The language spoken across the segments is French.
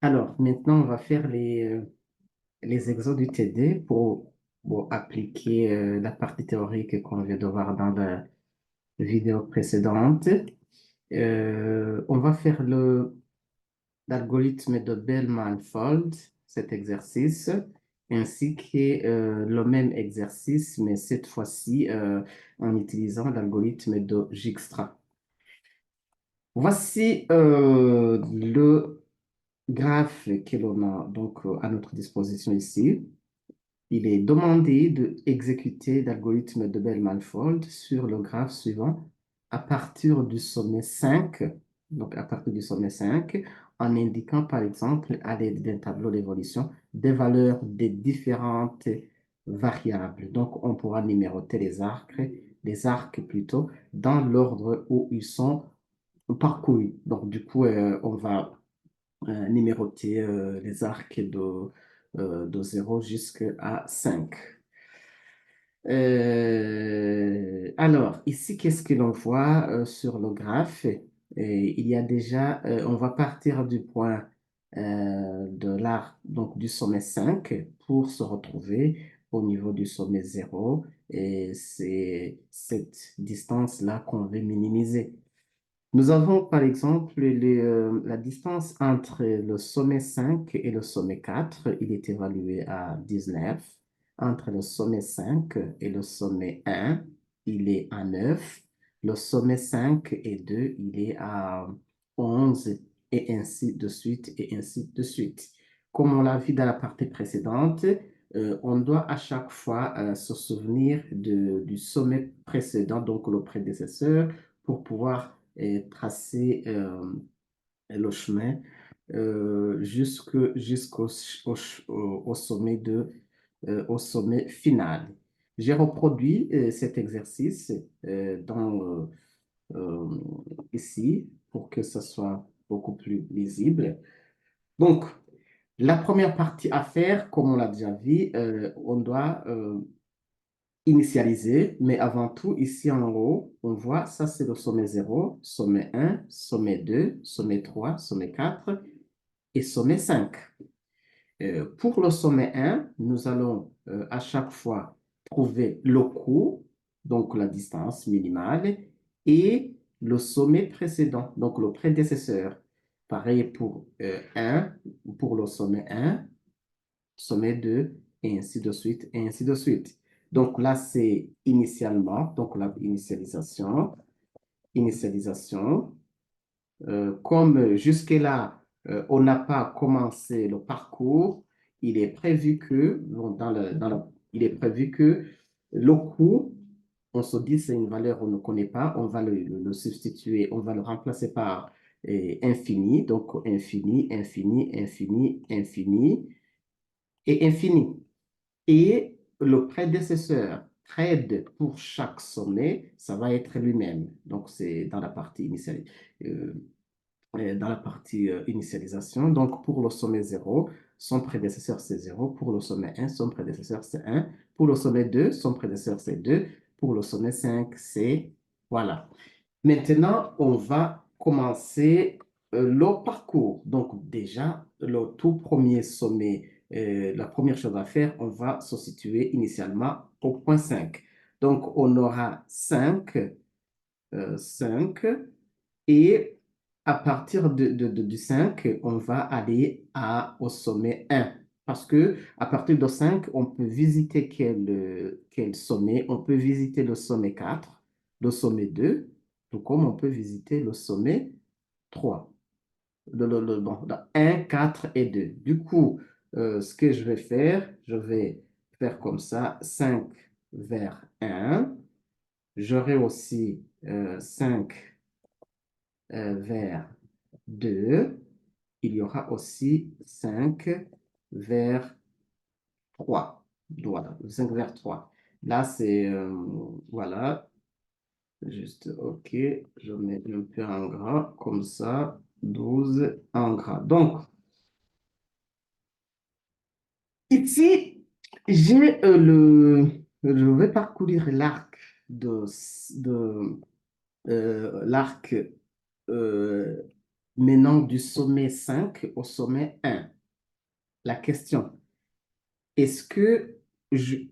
Alors, maintenant, on va faire les exos du TD pour appliquer la partie théorique qu'on vient de voir dans la vidéo précédente. On va faire l'algorithme de Bellman-Fold, cet exercice, ainsi que le même exercice, mais cette fois-ci en utilisant l'algorithme de Dijkstra. Voici le graphe que l'on a donc à notre disposition ici. Il est demandé d'exécuter l'algorithme de Bellman-Fold sur le graphe suivant à partir du sommet 5, donc à partir du sommet 5, en indiquant par exemple à l'aide d'un tableau d'évolution des valeurs des différentes variables. Donc on pourra numéroter les arcs plutôt, dans l'ordre où ils sont parcourus. Donc du coup, on va numéroter les arcs de 0 jusqu'à 5. Alors, ici, qu'est-ce que l'on voit sur le graphe? Il y a déjà, on va partir du point de l'arc, donc du sommet 5, pour se retrouver au niveau du sommet 0. Et c'est cette distance-là qu'on veut minimiser. Nous avons par exemple la distance entre le sommet 5 et le sommet 4, il est évalué à 19. Entre le sommet 5 et le sommet 1, il est à 9. Le sommet 5 et 2, il est à 11 et ainsi de suite et ainsi de suite. Comme on l'a vu dans la partie précédente, on doit à chaque fois se souvenir du sommet précédent, donc le prédécesseur, pour pouvoir tracer le chemin jusqu'au au sommet au sommet final. J'ai reproduit cet exercice euh, ici pour que ce soit beaucoup plus lisible. Donc, la première partie à faire, comme on l'a déjà vu, on doit initialisé, mais avant tout, ici en haut, on voit, ça c'est le sommet 0, sommet 1, sommet 2, sommet 3, sommet 4 et sommet 5. Pour le sommet 1, nous allons à chaque fois trouver le coût, donc la distance minimale, et le sommet précédent, donc le prédécesseur. Pareil pour 1, pour le sommet 1, sommet 2, et ainsi de suite, et ainsi de suite. Donc là, c'est initialement, donc la initialisation. Comme jusque-là, on n'a pas commencé le parcours, il est prévu que, bon, il est prévu que le coût, on se dit c'est une valeur qu'on ne connaît pas, on va le substituer, on va le remplacer par infini, donc infini, infini, infini, infini et infini. Et le prédécesseur trade pour chaque sommet, ça va être lui-même. Donc, c'est dans la partie initiale, euh, dans la partie initialisation. Donc, pour le sommet 0, son prédécesseur c'est 0. Pour le sommet 1, son prédécesseur c'est 1. Pour le sommet 2, son prédécesseur c'est 2. Pour le sommet 5, c'est... Voilà. Maintenant, on va commencer le parcours. Donc, déjà, le tout premier sommet, la première chose à faire, on va se situer initialement au point 5. Donc, on aura 5 et à partir du 5, on va aller au sommet 1. Parce que à partir de 5, on peut visiter quel sommet? On peut visiter le sommet 4, le sommet 2, tout comme on peut visiter le sommet 3. Bon, dans 1, 4 et 2. Du coup, ce que je vais faire comme ça, 5 vers 1. J'aurai aussi 5 vers 2. Il y aura aussi 5 vers 3. Voilà, 5 vers 3. Là, c'est, voilà, juste, OK, je mets un peu en gras, comme ça, 12 en gras. Donc, ici, j'ai je vais parcourir l'arc de l'arc menant du sommet 5 au sommet 1. La question, est-ce que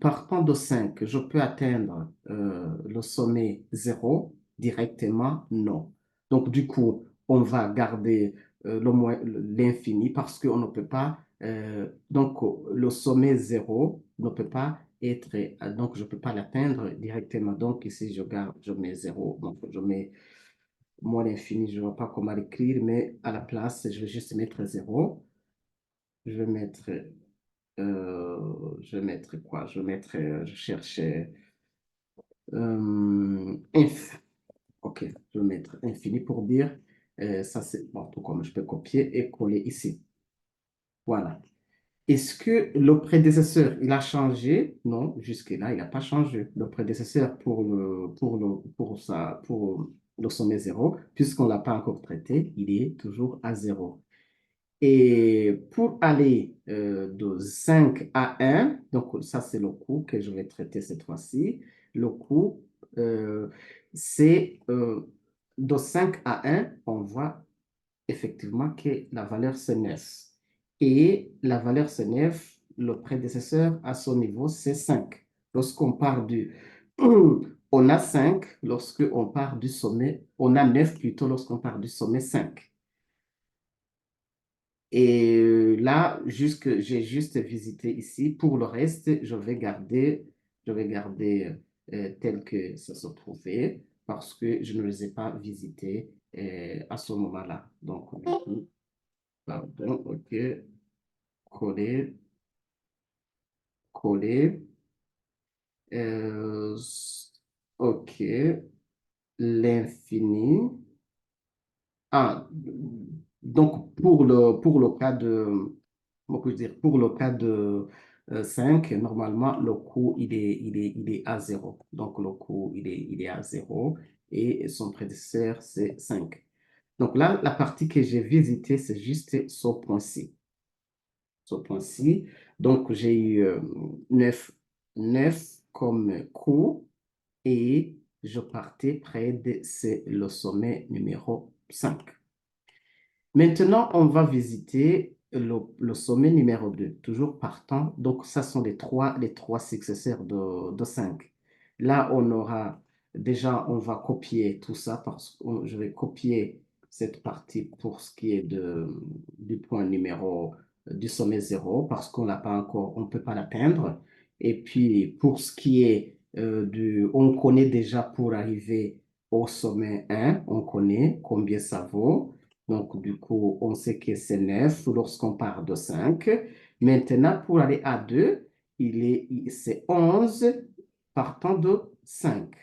partant de 5, je peux atteindre le sommet 0 directement? Non. Donc, du coup, on va garder l'infini parce qu'on ne peut pas, donc le sommet 0 ne peut pas être, donc je ne peux pas l'atteindre directement. Donc, ici, je garde, je mets 0, donc je mets moins l'infini, je ne vois pas comment l'écrire, mais à la place, je vais juste mettre 0. Je vais mettre je vais mettre quoi? Je vais mettre, je cherchais inf. OK, je vais mettre infini pour dire, ça c'est bon, tout comme je peux copier et coller ici. Voilà. Est-ce que le prédécesseur, il a changé? Non, jusque-là, il n'a pas changé. Le prédécesseur pour le sommet 0, puisqu'on ne l'a pas encore traité, il est toujours à 0. Et pour aller de 5 à 1, donc ça c'est le coût que je vais traiter cette fois-ci. Le coût, euh, c'est de 5 à 1, on voit effectivement que la valeur c'est 9. Et la valeur c'est 9, le prédécesseur à son niveau c'est 5. Lorsqu'on part du... On a 5 lorsqu'on part du sommet, on a 9 plutôt lorsqu'on part du sommet 5. Et là, j'ai juste visité ici. Pour le reste, je vais garder tel que ça se trouvait parce que je ne les ai pas visités à ce moment-là. Donc, du coup, pardon, OK, coller, coller. euh, OK, l'infini. Ah, donc pour le cas de, comment puis-je dire, pour le cas de 5, normalement, le coût, il est à 0. Donc, le coût, il est à 0 et son prédécesseur, c'est 5. Donc là, la partie que j'ai visitée, c'est juste ce point-ci. Ce point-ci. Donc, j'ai eu 9, 9 comme coût et je partais près de c'est le sommet numéro 5. Maintenant, on va visiter le sommet numéro 2, toujours partant. Donc, ça sont les trois successeurs de 5. Là, on va copier tout ça parce que je vais copier cette partie pour ce qui est du point du sommet 0 parce qu'on n'a pas encore, on ne peut pas l'atteindre. Et puis, pour ce qui est on connaît déjà pour arriver au sommet 1, on connaît combien ça vaut. Donc, du coup, on sait que c'est 9 lorsqu'on part de 5. Maintenant, pour aller à 2, c'est 11 partant de 5.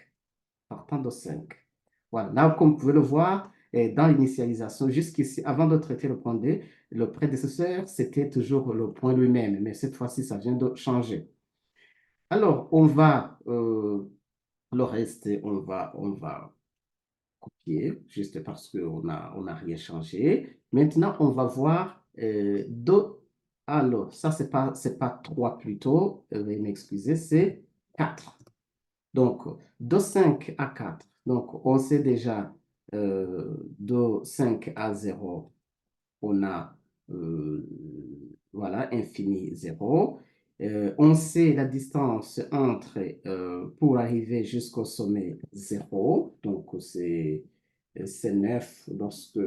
Partant de 5. Voilà. Là, comme vous pouvez le voir, dans l'initialisation, jusqu'ici, avant de traiter le point D, le prédécesseur, c'était toujours le point lui-même. Mais cette fois-ci, ça vient de changer. Alors, le reste, on va copier, juste parce qu'on a rien changé. Maintenant, on va voir alors, ça, c'est pas 3 plutôt, veuillez m'excuser, c'est 4. Donc, de 5 à 4. Donc, on sait déjà de 5 à 0, on a, euh, voilà, infini 0. On sait la distance pour arriver jusqu'au sommet 0. Donc, c'est 9 lorsque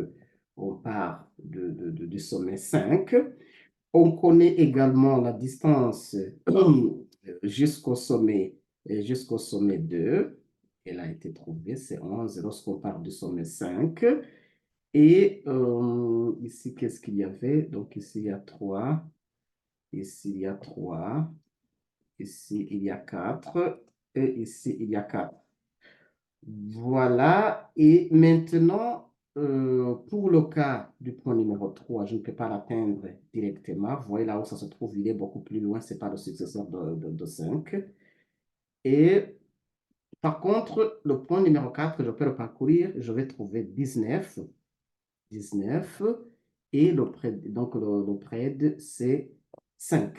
on part du sommet 5. On connaît également la distance jusqu'au sommet, jusqu'au sommet 2. Elle a été trouvée, c'est 11 lorsqu'on part du sommet 5. Et ici, qu'est-ce qu'il y avait? Donc ici, il y a 3. Ici, il y a 3. Ici, il y a 4. Et ici, il y a 4. Voilà. Et maintenant, pour le cas du point numéro 3, je ne peux pas l'atteindre directement. Vous voyez là où ça se trouve, il est beaucoup plus loin. Ce n'est pas le successeur de 5. Et par contre, le point numéro 4, je peux le parcourir. Je vais trouver 19. 19 et donc le près, c'est 5.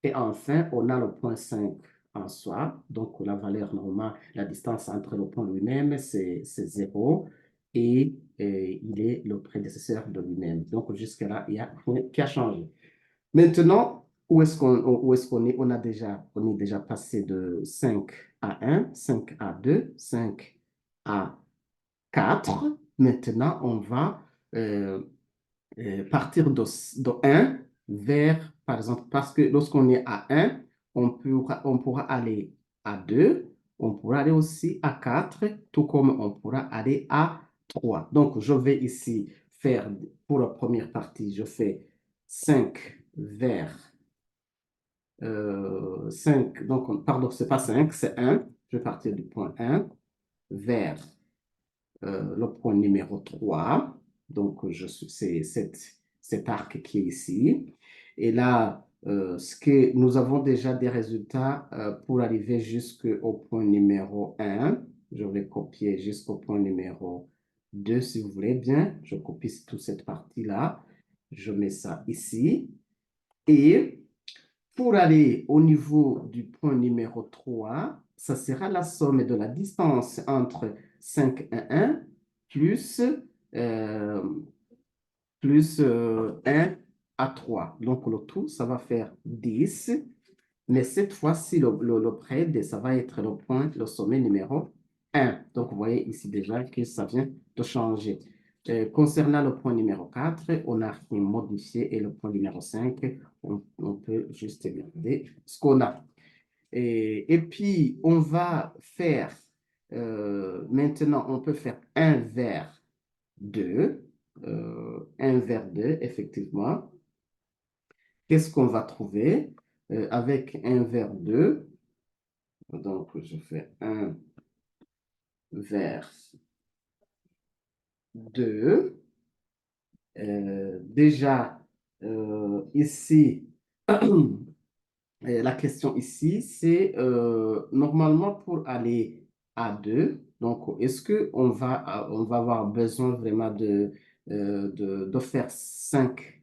Et enfin, on a le point 5 en soi. Donc, la valeur normale, la distance entre le point lui-même, c'est 0. il est le prédécesseur de lui-même. Donc, jusque-là, il y a rien qui a changé. Maintenant, où est-ce qu'on est? On est déjà passé de 5 à 1, 5 à 2, 5 à 4. Maintenant, on va euh, partir de 1 vers, par exemple, parce que lorsqu'on est à 1, on pourra aller à 2, on pourra aller aussi à 4, tout comme on pourra aller à 3. Donc, je vais ici faire, pour la première partie, je fais 5 vers 5, donc, pardon, c'est pas 5, c'est 1. Je vais partir du point 1 vers le point numéro 3. Donc, c'est cet arc qui est ici. Et là, ce que nous avons déjà des résultats pour arriver jusqu'au point numéro 1. Je vais copier jusqu'au point numéro 2, si vous voulez bien. Je copie toute cette partie-là. Je mets ça ici. Et pour aller au niveau du point numéro 3, ça sera la somme de la distance entre 5 et 1 plus, euh, plus 1 à 3. Donc, le tout, ça va faire 10. Mais cette fois-ci, le près, ça va être le point, le sommet numéro 1. Donc, vous voyez ici déjà que ça vient de changer. Concernant le point numéro 4, on a rien modifié et le point numéro 5, on peut juste garder ce qu'on a. Et puis, on va faire, maintenant, on peut faire 1 vers 2, 1 vers 2, effectivement. Qu'est-ce qu'on va trouver avec 1 vers 2? Donc, je fais 1 vers 2. Déjà, ici, la question ici, c'est normalement pour aller à 2, donc est-ce on va avoir besoin vraiment de faire 5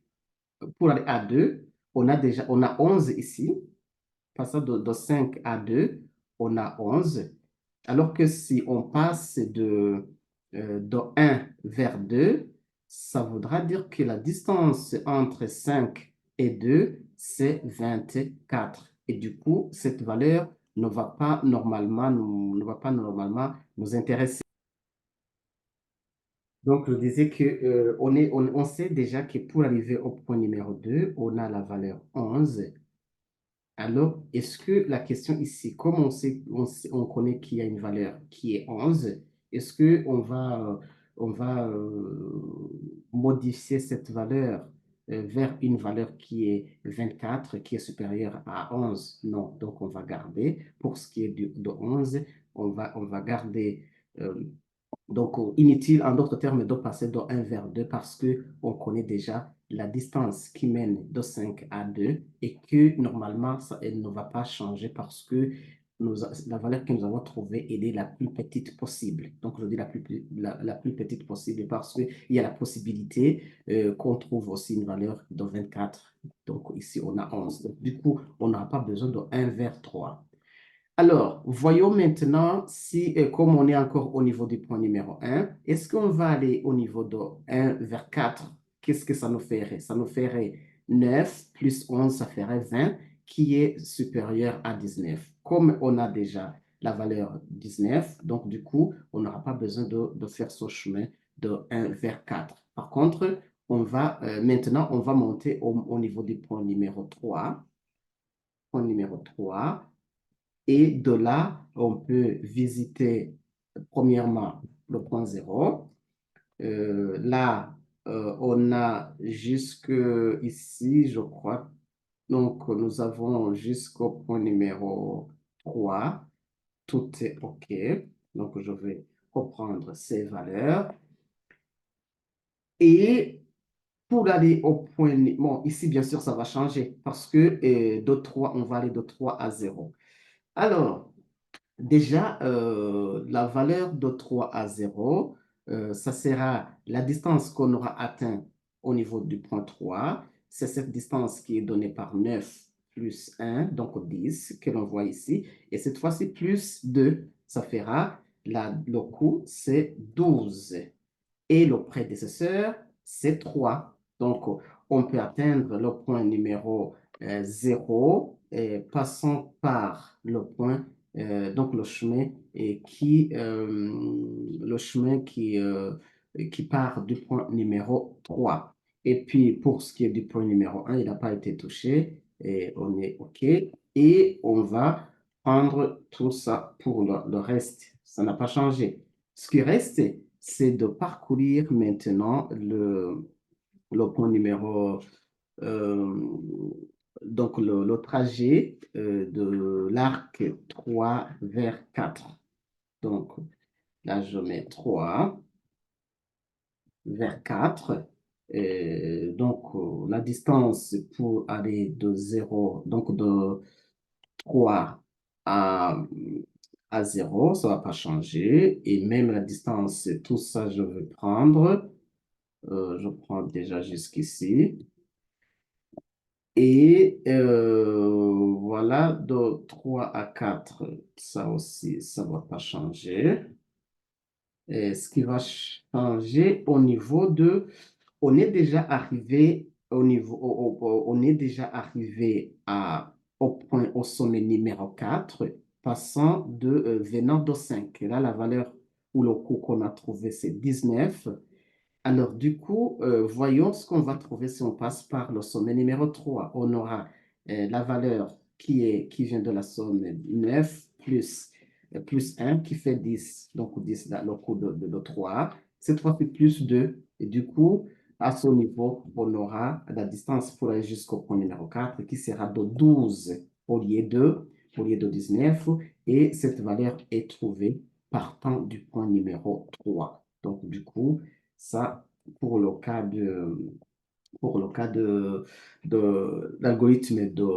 pour aller à 2? On a 11 ici. Passant de 5 à 2, on a 11. Alors que si on passe de 1 vers 2, ça voudra dire que la distance entre 5 et 2, c'est 24. Et du coup, cette valeur ne va pas normalement nous intéresser. Donc, je disais que, on sait déjà que pour arriver au point numéro 2, on a la valeur 11. Alors, est-ce que la question ici, comme on connaît qu'il y a une valeur qui est 11, est-ce on va modifier cette valeur vers une valeur qui est 24, qui est supérieure à 11? Non, donc on va garder. Pour ce qui est de 11, on va garder euh, donc, inutile, en d'autres termes, de passer de 1 vers 2 parce qu'on connaît déjà la distance qui mène de 5 à 2 et que normalement, elle ne va pas changer parce que la valeur que nous avons trouvée, elle est la plus petite possible. Donc, je dis la plus petite possible parce qu'il y a la possibilité qu'on trouve aussi une valeur de 24. Donc, ici, on a 11. Donc, du coup, on n'aura pas besoin de 1 vers 3. Alors, voyons maintenant si, comme on est encore au niveau du point numéro 1, est-ce qu'on va aller au niveau de 1 vers 4? Qu'est-ce que ça nous ferait? Ça nous ferait 9 plus 11, ça ferait 20, qui est supérieur à 19. Comme on a déjà la valeur 19, donc du coup, on n'aura pas besoin de faire ce chemin de 1 vers 4. Par contre, maintenant, on va monter au niveau du point numéro 3. Point numéro 3. Et de là, on peut visiter premièrement le point zéro. Là, on a jusque ici, je crois. Donc, nous avons jusqu'au point numéro 3. Tout est OK. Donc, je vais reprendre ces valeurs. Et pour aller au point, bon, ici, bien sûr, ça va changer parce que de 3, on va aller de 3 à 0. Alors, déjà, la valeur de 3 à 0, ça sera la distance qu'on aura atteint au niveau du point 3. C'est cette distance qui est donnée par 9 plus 1, donc 10, que l'on voit ici. Et cette fois-ci, plus 2, ça fera, le coût, c'est 12. et le prédécesseur, c'est 3. Donc, on peut atteindre le point numéro 0 passant par le point, donc le chemin qui part du point numéro 3. Et puis, pour ce qui est du point numéro 1, il n'a pas été touché et on est OK. Et on va prendre tout ça pour le reste. Ça n'a pas changé. Ce qui reste, c'est de parcourir maintenant le point numéro, euh, donc le trajet de l'arc 3 vers 4. Donc là, je mets 3 vers 4. Donc la distance pour aller de 0, donc de 3 à, à 0, ça ne va pas changer. Et même la distance, tout ça, je vais prendre. Je prends déjà jusqu'ici. Et voilà, de 3 à 4, ça aussi, ça ne va pas changer. Et ce qui va changer au niveau de... On est déjà arrivé on est déjà arrivé au sommet numéro 4, venant de 5. Et là, la valeur ou le coût qu'on a trouvé, c'est 19. Alors, du coup, voyons ce qu'on va trouver si on passe par le sommet numéro 3. On aura la valeur qui vient de la somme 9 plus 1 qui fait 10. Donc, 10, là, le coût de 3. C'est 3 fait plus 2. Et du coup, à ce niveau, on aura la distance pour aller jusqu'au point numéro 4 qui sera de 12 au lieu de 19. Et cette valeur est trouvée partant du point numéro 3. Donc, du coup, ça, pour le cas de l'algorithme de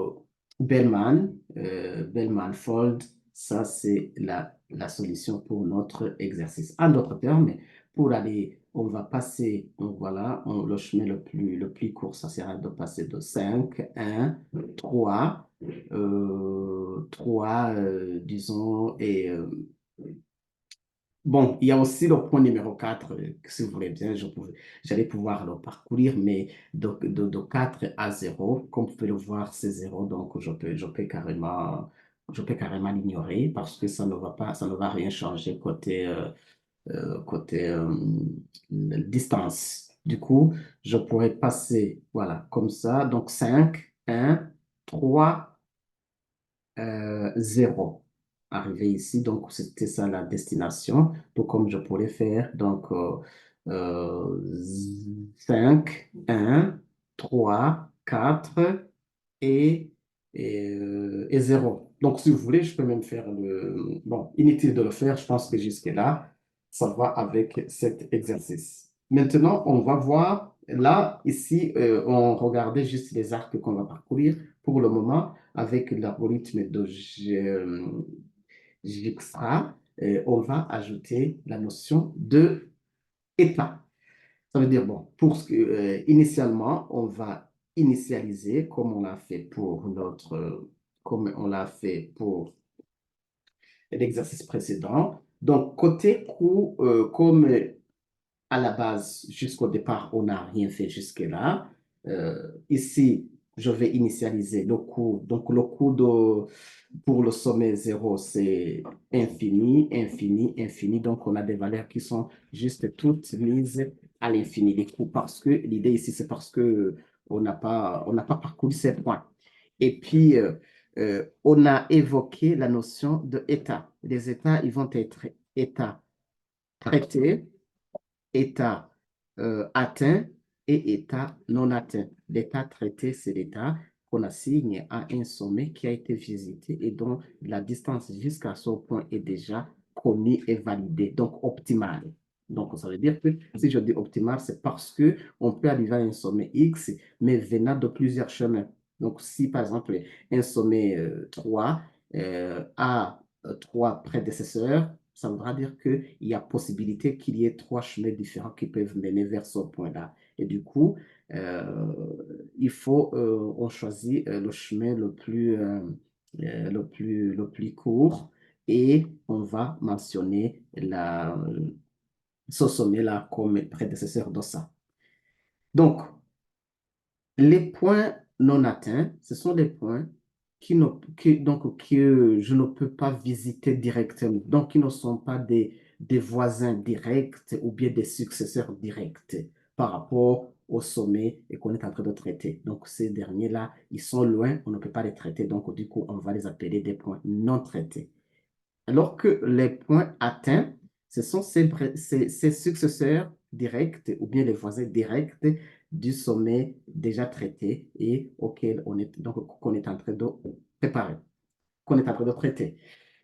Bellman-Fold, ça, c'est la solution pour notre exercice. En d'autres termes, pour aller, on va passer, donc voilà, le chemin le plus court, ça sera de passer de 5, 1, 3, 3, disons, et bon, il y a aussi le point numéro 4, que si vous voulez bien, j'allais pouvoir le parcourir, mais de 4 à 0, comme vous pouvez le voir, c'est 0, donc je peux carrément l'ignorer parce que ça ne va pas, ça ne va rien changer côté distance. Du coup, je pourrais passer, voilà, comme ça, donc 5, 1, 3, 0. Arrivé ici, donc c'était ça la destination. Donc, comme je pourrais faire, donc 5, 1, 3, 4 et 0. Donc, si vous voulez, je peux même faire le... Bon, inutile de le faire, je pense que jusque-là, ça va avec cet exercice. Maintenant, on va voir, là, ici, on regardait juste les arcs qu'on va parcourir. Pour le moment, avec l'algorithme de Dijkstra, on va ajouter la notion de état. Ça veut dire, bon, initialement, on va initialiser comme on l'a fait pour l'exercice précédent. Donc, côté coût, comme à la base, jusqu'au départ, on n'a rien fait jusque-là. Ici, je vais initialiser le coût. Donc, pour le sommet 0, c'est infini, infini, infini. Donc, on a des valeurs qui sont juste toutes mises à l'infini, les coûts. Parce que l'idée ici, c'est parce que on n'a pas parcouru ces points. Et puis, on a évoqué la notion d'état. Les états, ils vont être états traités, état atteint et état non atteint. L'état traité, c'est l'état qu'on assigne à un sommet qui a été visité et dont la distance jusqu'à ce point est déjà connue et validée, donc optimale. Donc, ça veut dire que si je dis optimal, c'est parce que on peut arriver à un sommet X, mais venant de plusieurs chemins. Donc, si par exemple un sommet 3 a 3 prédécesseurs, ça voudra dire qu'il y a possibilité qu'il y ait 3 chemins différents qui peuvent mener vers ce point-là. Et du coup, on choisit le chemin le plus court et on va mentionner ce sommet-là comme prédécesseur de ça. Donc, les points non atteints, ce sont des points que je ne peux pas visiter directement, donc qui ne sont pas des voisins directs ou bien des successeurs directs par rapport au sommet et qu'on est en train de traiter. Donc, ces derniers-là, ils sont loin, on ne peut pas les traiter, donc du coup, on va les appeler des points non traités. Alors que les points atteints, ce sont ces successeurs directs ou bien les voisins directs du sommet déjà traité et auquel on est, donc, qu'on est en train de préparer, qu'on est en train de traiter.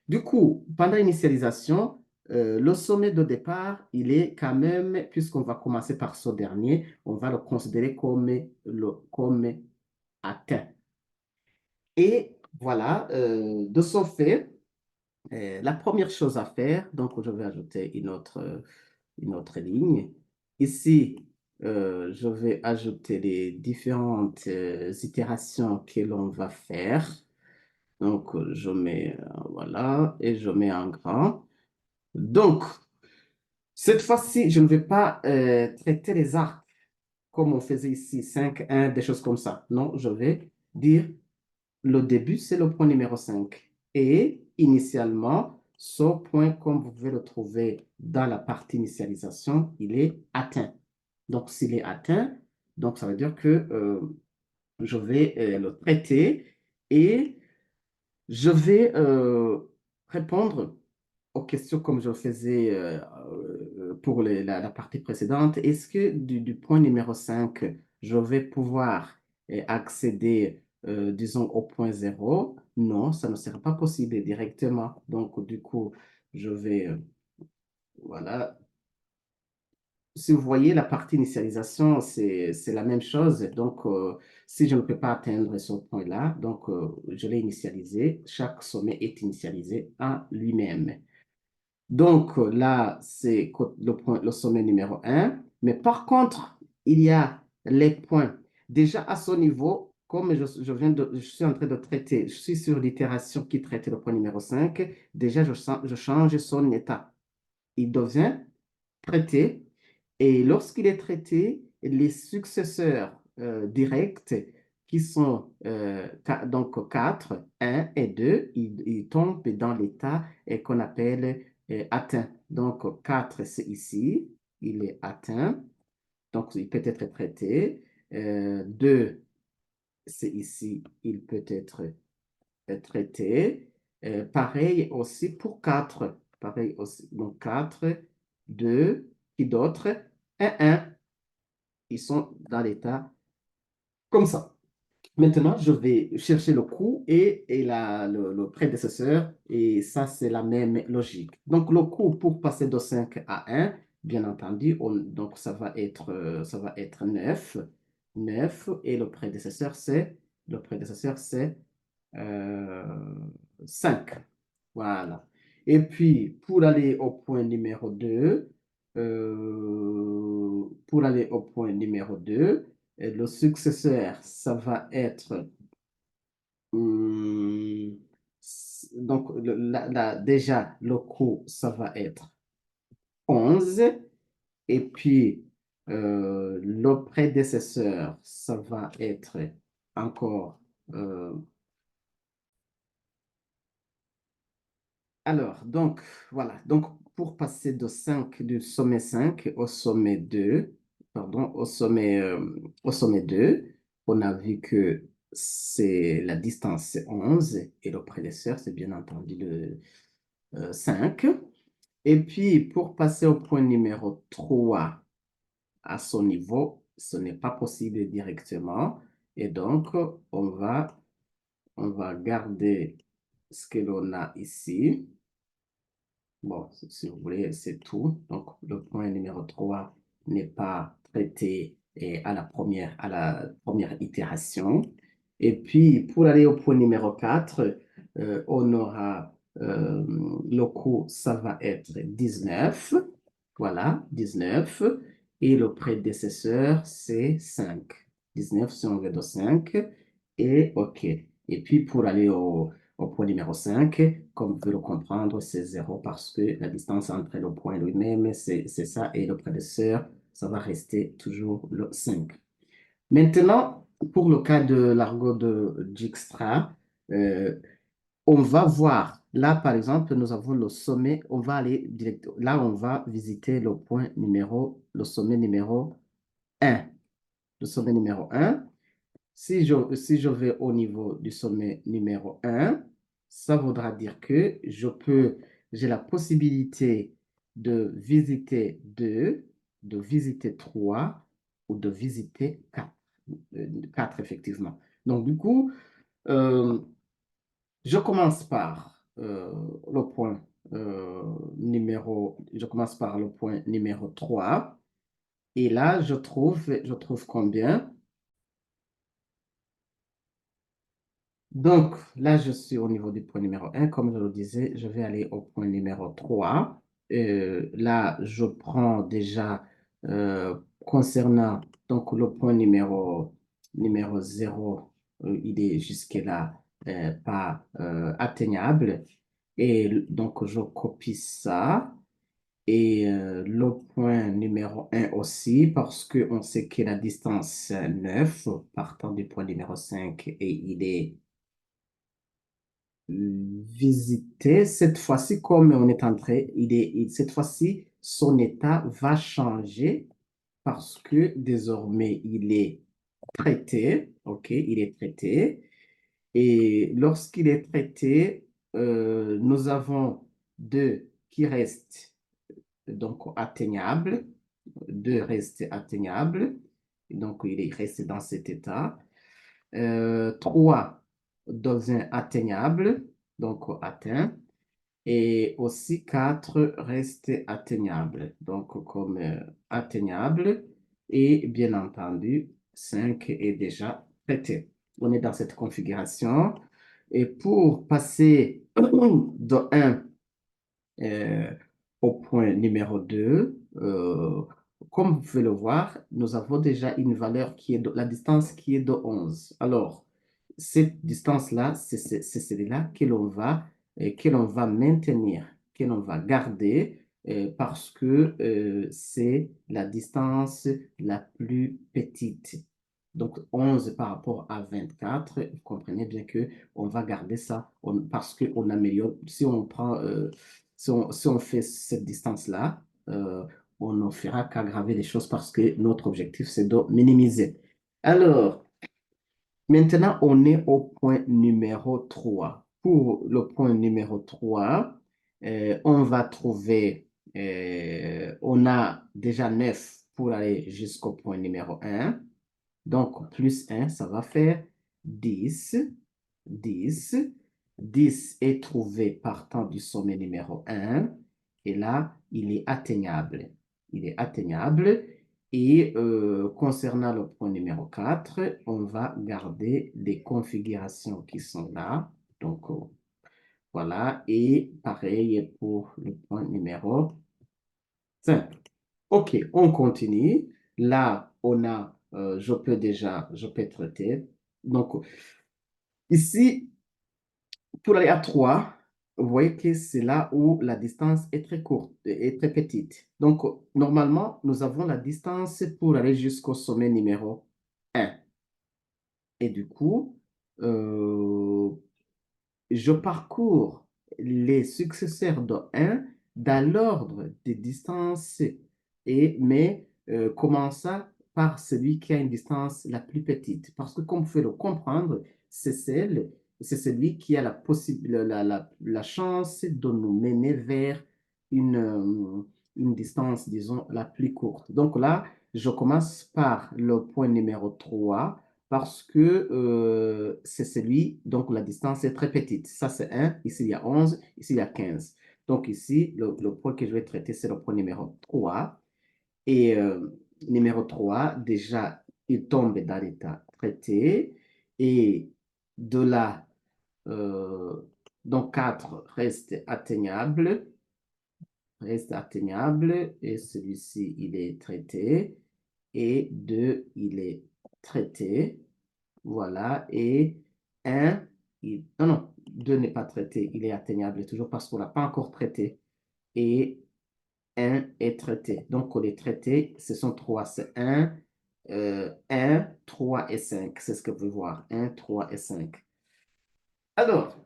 Du coup, pendant l'initialisation, le sommet de départ, il est quand même, puisqu'on va commencer par ce dernier, on va le considérer comme atteint. Et voilà, de ce fait, la première chose à faire, donc je vais ajouter une autre ligne. Ici, je vais ajouter les différentes itérations que l'on va faire. Donc, je mets, voilà, et je mets en grand. Donc, cette fois-ci, je ne vais pas traiter les arcs comme on faisait ici, 5 1 des choses comme ça. Non, je vais dire le début, c'est le point numéro 5. Et initialement, ce point, comme vous pouvez le trouver dans la partie initialisation, il est atteint. Donc, s'il est atteint, donc ça veut dire que je vais le traiter et je vais répondre aux questions comme je faisais pour la partie précédente. Est-ce que du point numéro 5, je vais pouvoir accéder, disons, au point zéro? Non, ça ne sera pas possible directement. Donc, du coup, je vais, voilà. Si vous voyez la partie initialisation, c'est la même chose. Donc, si je ne peux pas atteindre ce point-là, donc je l'ai initialisé. Chaque sommet est initialisé en lui-même. Donc là, c'est le point, le sommet numéro un. Mais par contre, il y a les points. Déjà à ce niveau, comme je suis en train de traiter, je suis sur l'itération qui traite le point numéro 5. Déjà, je change son état. Il devient traité. Et lorsqu'il est traité, les successeurs directs, qui sont donc 4, 1 et 2, ils tombent dans l'état qu'on appelle atteint. Donc 4, c'est ici, il est atteint, donc il peut être traité. 2, c'est ici, il peut être traité. Pareil aussi pour 4. Pareil aussi. Donc 4, 2, qui d'autre? Et 1. Ils sont dans l'état comme ça. Maintenant, je vais chercher le coût et le prédécesseur, et ça, c'est la même logique. Donc, le coût pour passer de 5 à 1, bien entendu, donc ça va être 9. 9, et le prédécesseur, c'est 5. Voilà. Et puis, pour aller au point numéro 2, le successeur, ça va être, hum, donc déjà, le coût, ça va être 11. Et puis, le prédécesseur, ça va être encore euh, alors, donc, voilà. Donc, pour passer du sommet 5 au sommet 2, pardon, au sommet 2, on a vu que la distance, c'est 11 et le prédécesseur, c'est bien entendu le 5. Et puis, pour passer au point numéro 3 à son niveau, ce n'est pas possible directement. Et donc, on va garder ce que l'on a ici. Bon, si vous voulez, c'est tout. Donc, le point numéro 3 n'est pas traité à la première itération. Et puis, pour aller au point numéro 4, on aura le coût, ça va être 19. Voilà, 19. Et le prédécesseur, c'est 5. 19 si on veut de 5. Et OK. Et puis, pour aller au point numéro 5. Comme vous pouvez le comprendre, c'est 0 parce que la distance entre le point lui-même, c'est ça, et le prédécesseur, ça va rester toujours le 5. Maintenant, pour le cas de l'argot de Dijkstra, euh, on va voir, là par exemple, nous avons le sommet, on va aller direct, là on va visiter le sommet numéro 1. Le sommet numéro 1. Si je vais au niveau du sommet numéro 1, ça voudra dire que j'ai la possibilité de visiter 2, de visiter 3 ou de visiter 4. 4 effectivement. Donc, du coup, euh, je commence par je commence par le point numéro 3. Et là, je trouve combien? Donc, là, je suis au niveau du point numéro 1. Comme je le disais, je vais aller au point numéro 3. Là, je prends déjà, concernant donc, le point numéro 0, il est jusque-là pas atteignable. Et donc, je copie ça. Et le point numéro 1 aussi, parce qu'on sait que la distance 9 partant du point numéro 5, et il est visiter. Cette fois-ci, comme on est entré, cette fois-ci, son état va changer parce que désormais, il est traité. OK, il est traité. Et lorsqu'il est traité, nous avons deux qui restent donc atteignables. Deux restent atteignables. Donc, il reste dans cet état. 3 devient atteignable, donc atteint, et aussi 4 reste atteignable, donc comme atteignable, et bien entendu, 5 est déjà traité. On est dans cette configuration, et pour passer de 1 euh, au point numéro 2, comme vous pouvez le voir, nous avons déjà une valeur qui est la distance qui est de 11. Alors, cette distance-là, c'est celle-là que l'on va maintenir, que l'on va garder parce que c'est la distance la plus petite. Donc, 11 par rapport à 24, vous comprenez bien que on va garder ça parce qu'on améliore. Si on fait cette distance-là, on ne fera qu'aggraver les choses parce que notre objectif, c'est de minimiser. Alors, maintenant, on est au point numéro 3. Pour le point numéro 3, on va trouver, on a déjà 9 pour aller jusqu'au point numéro 1. Donc, plus 1, ça va faire 10. 10. 10 est trouvé partant du sommet numéro 1. Et là, il est atteignable. Il est atteignable. Et concernant le point numéro 4, on va garder les configurations qui sont là. Donc, voilà. Et pareil pour le point numéro 5. OK, on continue. Là, je peux traiter. Donc, ici, pour aller à 3, vous voyez que c'est là où la distance est très courte et très petite. Donc, normalement, nous avons la distance pour aller jusqu'au sommet numéro 1. Et du coup, euh, je parcours les successeurs de 1 dans l'ordre des distances, mais commençant par celui qui a une distance la plus petite. Parce que comme vous pouvez le comprendre, c'est celui qui a la chance de nous mener vers une distance, disons, la plus courte. Donc là, je commence par le point numéro 3 parce que c'est celui, donc la distance est très petite. Ça, c'est 1, ici il y a 11, ici il y a 15. Donc ici, le point que je vais traiter, c'est le point numéro 3. Et numéro 3, déjà, il tombe dans l'état traité. Et de là, euh, donc 4 reste atteignable, et celui-ci, il est traité. Et 2, il est traité. Voilà. Et un, non, non. 2 n'est pas traité, il est atteignable toujours parce qu'on n'a pas encore traité. Et 1 est traité. Donc, les traités, ce sont 3. C'est 1, 3 et 5. C'est ce que vous pouvez voir. 1, 3 et 5. Alors,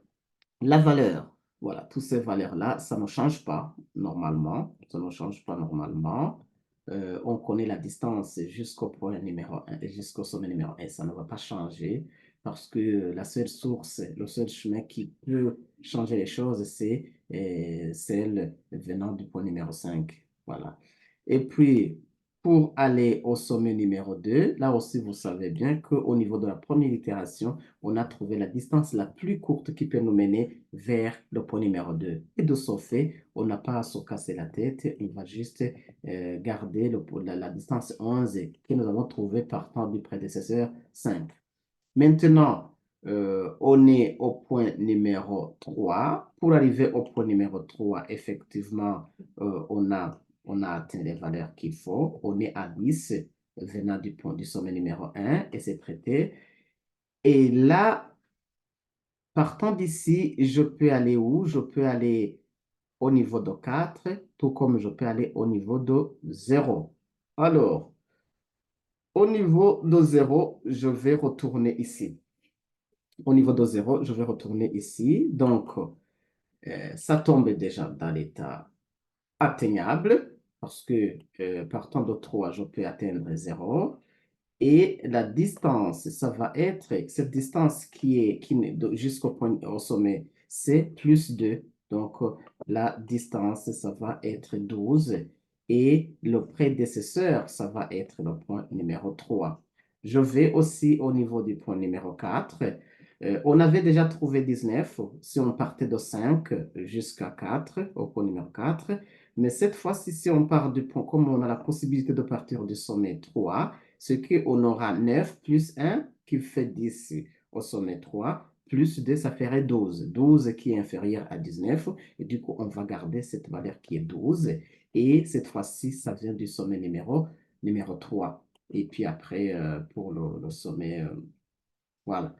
la valeur, voilà, toutes ces valeurs-là, ça ne change pas normalement. Ça ne change pas normalement. On connaît la distance jusqu'au point numéro 1 et jusqu'au sommet numéro 1. Ça ne va pas changer parce que la seule source, le seul chemin qui peut changer les choses, c'est celle venant du point numéro 5. Voilà. Et puis, pour aller au sommet numéro 2, là aussi, vous savez bien qu'au niveau de la première itération, on a trouvé la distance la plus courte qui peut nous mener vers le point numéro 2. Et de ce fait, on n'a pas à se casser la tête, on va juste garder la distance 11 que nous avons trouvée partant du prédécesseur 5. Maintenant, on est au point numéro 3. Pour arriver au point numéro 3, effectivement, on a atteint les valeurs qu'il faut. On est à 10 venant du point du sommet numéro 1 et c'est traité. Et là, partant d'ici, je peux aller où? Je peux aller au niveau de 4, tout comme je peux aller au niveau de 0. Alors, au niveau de 0, je vais retourner ici. Au niveau de 0, je vais retourner ici. Donc, ça tombe déjà dans l'état atteignable parce que partant de 3, je peux atteindre 0. Et la distance, ça va être, cette distance jusqu'au point, au sommet, c'est plus 2. Donc, la distance, ça va être 12. Et le prédécesseur, ça va être le point numéro 3. Je vais aussi au niveau du point numéro 4. On avait déjà trouvé 19 si on partait de 5 jusqu'à 4, au point numéro 4. Mais cette fois-ci, si on part du point, comme on a la possibilité de partir du sommet 3, ce qu'on aura 9 plus 1 qui fait 10 au sommet 3, plus 2, ça ferait 12. 12 qui est inférieur à 19. Et du coup, on va garder cette valeur qui est 12. Et cette fois-ci, ça vient du sommet numéro 3. Et puis après, pour le sommet, voilà.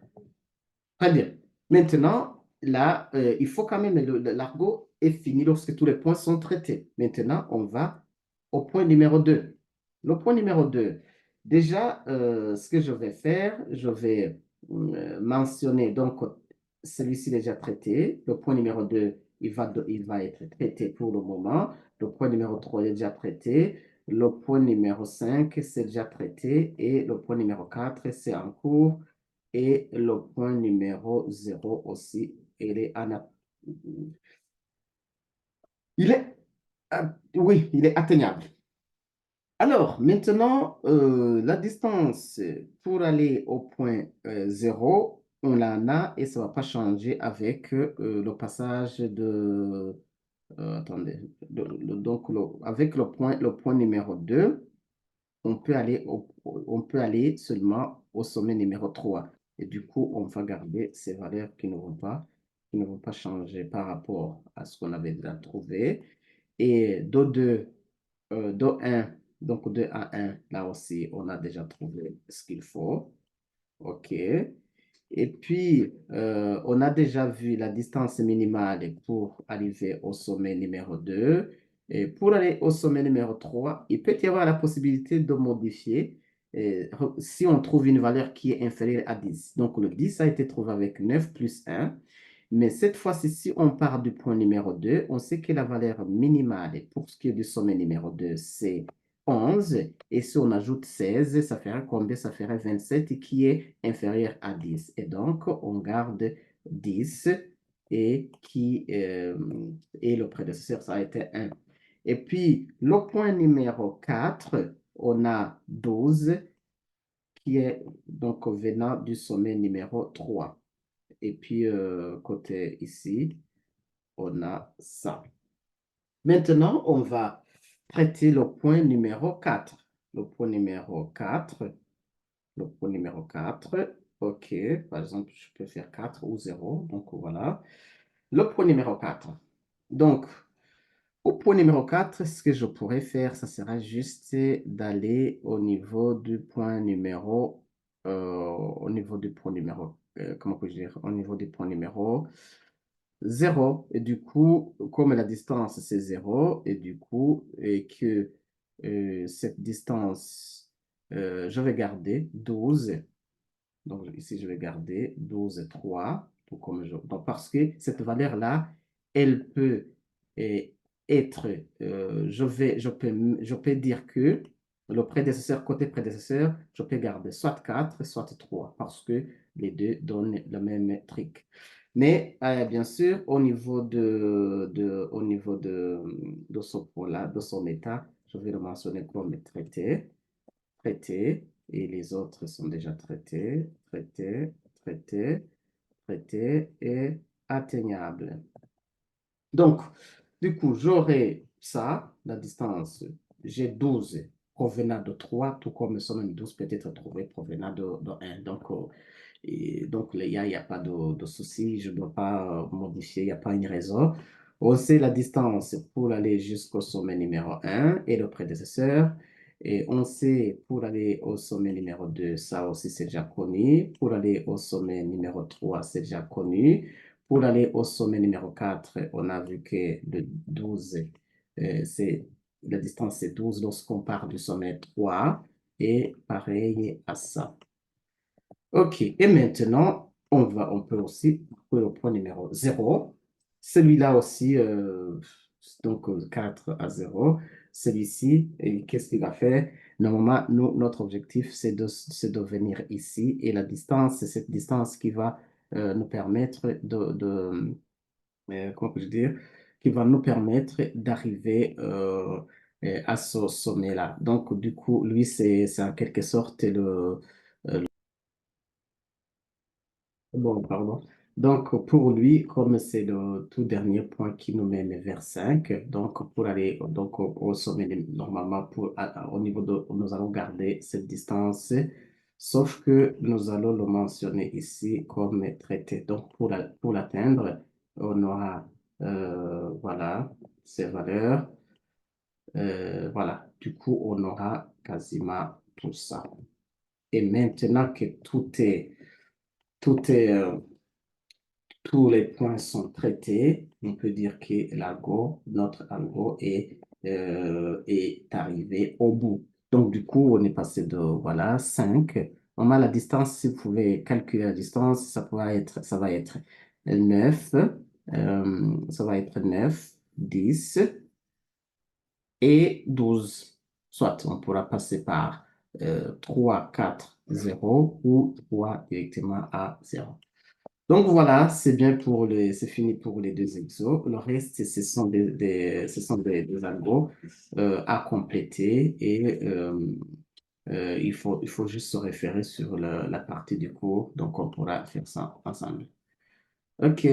Très bien. Maintenant, là, il faut quand même, l'argot est fini lorsque tous les points sont traités. Maintenant, on va au point numéro 2. Le point numéro 2. Déjà, ce que je vais faire, je vais mentionner, donc, celui-ci déjà traité. Le point numéro 2, il va être traité pour le moment. Le point numéro 3 est déjà traité. Le point numéro 5, c'est déjà traité. Et le point numéro 4, c'est en cours. Et le point numéro 0 aussi, il est, oui, il est atteignable. Alors, maintenant, la distance pour aller au point 0, on en a et ça ne va pas changer avec le passage de... attendez, donc avec le point numéro 2. On peut aller seulement au sommet numéro 3. Et du coup, on va garder ces valeurs qui ne vont pas changer par rapport à ce qu'on avait déjà trouvé. Et Do2, Do1, donc 2 à 1, là aussi, on a déjà trouvé ce qu'il faut. OK. Et puis, on a déjà vu la distance minimale pour arriver au sommet numéro 2. Et pour aller au sommet numéro 3, il peut y avoir la possibilité de modifier si on trouve une valeur qui est inférieure à 10. Donc, le 10 a été trouvé avec 9 plus 1. Mais cette fois-ci, si on part du point numéro 2, on sait que la valeur minimale pour ce qui est du sommet numéro 2, c'est 11. Et si on ajoute 16, ça ferait combien? Ça ferait 27 qui est inférieur à 10. Et donc, on garde 10 et le prédécesseur, ça a été 1. Et puis, le point numéro 4, on a 12 qui est donc venant du sommet numéro 3. Et puis, côté ici, on a ça. Maintenant, on va traiter le point numéro 4. Le point numéro 4. Le point numéro 4. OK. Par exemple, je peux faire 4 ou 0. Donc, voilà. Le point numéro 4. Donc, au point numéro 4, ce que je pourrais faire, ça sera juste d'aller au niveau du point numéro comment puis-je dire, au niveau du point numéro 0. Et du coup, comme la distance, c'est 0, et du coup, et que cette distance, je vais garder 12. Donc ici, je vais garder 12, 3, tout comme donc, parce que cette valeur-là, elle peut euh, être, je peux dire que le prédécesseur, côté prédécesseur, je peux garder soit 4, soit 3, parce que les deux donnent le même truc. Mais bien sûr, au niveau de ce point-là, de son état, je vais le mentionner comme traité, et les autres sont déjà traités, traités, traités et atteignables. Donc, du coup, j'aurai ça, la distance, j'ai 12 provenant de 3, tout comme le somme 12 peut être trouvé provenant de 1. Donc, il n'y a pas de souci, je ne dois pas modifier, il n'y a pas une raison. On sait la distance pour aller jusqu'au sommet numéro 1 et le prédécesseur. Et on sait pour aller au sommet numéro 2, ça aussi c'est déjà connu. Pour aller au sommet numéro 3, c'est déjà connu. Pour aller au sommet numéro 4, on a vu que le 12, la distance c'est 12 lorsqu'on part du sommet 3. Et pareil à ça. OK. Et maintenant, on peut aussi trouver le point numéro 0. Celui-là aussi, donc 4 à 0. Celui-ci, et qu'est-ce qu'il va faire? Normalement, notre objectif, c'est de venir ici. Et la distance, c'est cette distance qui va nous permettre comment puis-je dire, qui va nous permettre d'arriver à ce sommet-là. Donc, du coup, lui, c'est en quelque sorte bon, pardon. Donc, pour lui, comme c'est le tout dernier point qui nous mène vers 5, donc pour aller donc, au sommet, normalement, au niveau de, nous allons garder cette distance, sauf que nous allons le mentionner ici comme traité. Donc, pour l'atteindre, on aura, voilà, ces valeurs. Voilà, du coup, on aura quasiment tout ça. Et maintenant que tout est tous les points sont traités, on peut dire que notre algo est arrivé au bout. Donc, du coup, on est passé de, voilà, 5. On a la distance, si vous pouvez calculer la distance, ça va être 9, ça va être 9, 10 et 12. Soit on pourra passer par 3, 4, 0 ou 3 directement à 0. Donc voilà, c'est fini pour les deux exos. Le reste, ce sont des algos à compléter et il faut juste se référer sur la partie du cours. Donc on pourra faire ça ensemble. OK.